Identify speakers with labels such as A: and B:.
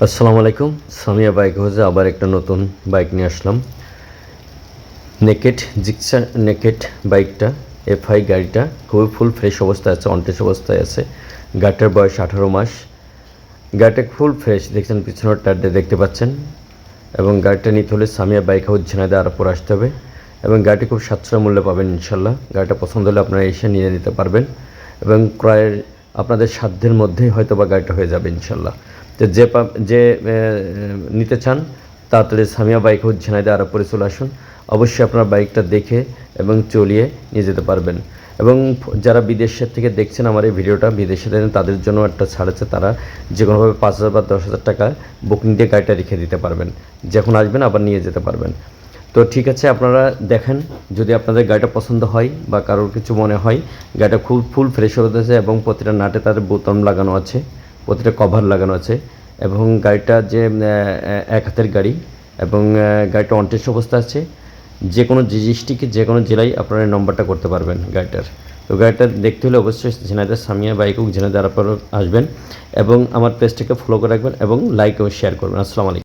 A: আসসালামু আলাইকুম। সামিয়া বাইক হাউসে আবার একটা নতুন বাইক নিয়ে আসলাম। নেকেড জিক্সার নেকেড বাইকটা এফআই গাড়িটা খুবই ফুল ফ্রেশ অবস্থায় আছে, অনটেস্ট অবস্থায় আছে। গাড়িটার বয়স 18 মাস। গাড়িটা ফুল ফ্রেশ, দেখছেন পিছনের টায়ারটা দেখতে পাচ্ছেন। এবং গাড়িটা নিতে হলে সামিয়া বাইক হাউস ঝিনাইদহ আরপর আসতে হবে। এবং গাড়িটি খুব সাশ্রয় মূল্যে পাবেন ইনশাল্লাহ। গাড়িটা পছন্দ হলে আপনারা এসে নিয়ে নিতে পারবেন এবং ক্রয়ের আপনাদের সাধ্যের মধ্যেই হয়তো বা গাড়িটা হয়ে যাবে ইনশাল্লাহ। তো যে নিতে চান তাড়াতাড়ি সামিয়া বাইক হাউস ঝিনাইদহ আরপরে চলে আসুন। অবশ্যই আপনারা বাইকটা দেখে এবং চালিয়ে নিয়ে যেতে পারবেন। এবং যারা বিদেশের থেকে দেখছেন আমার এই ভিডিওটা, বিদেশে দেখেন তাদের জন্য একটা ছাড় আছে। তারা যে কোনোভাবে 5,000 বা 10,000 টাকা বুকিং দিয়ে গাড়িটা রেখে দিতে পারবেন। যখন আসবেন আবার নিয়ে যেতে পারবেন। তো ঠিক আছে, আপনারা দেখেন, যদি আপনাদের গাড়িটা পছন্দ হয় বা কারোর কিছু মনে হয়, গাড়িটা খুব ফুল ফ্রেশ হতেছে এবং প্রতিটা নাটে তার বোতাম লাগানো আছে, প্রতিটা কভার লাগানো আছে। এবং গাড়িটা যে এক হাতের গাড়ি এবং গাড়িটা অনটেস্ট অবস্থা আছে। যে কোনো ডিস্ট্রিক্টে যে কোনো জেলায় আপনারা এই নম্বরটা করতে পারবেন গাড়িটার। তো গাড়িটা দেখতে হলে অবশ্যই ঝিনাইদহ সামিয়া বাইক হাউস ঝিনাইদহ আরপর আসবেন এবং আমার পেজটাকে ফলো করে রাখবেন এবং লাইক এবং শেয়ার করবেন। আসসালামু আলাইকুম।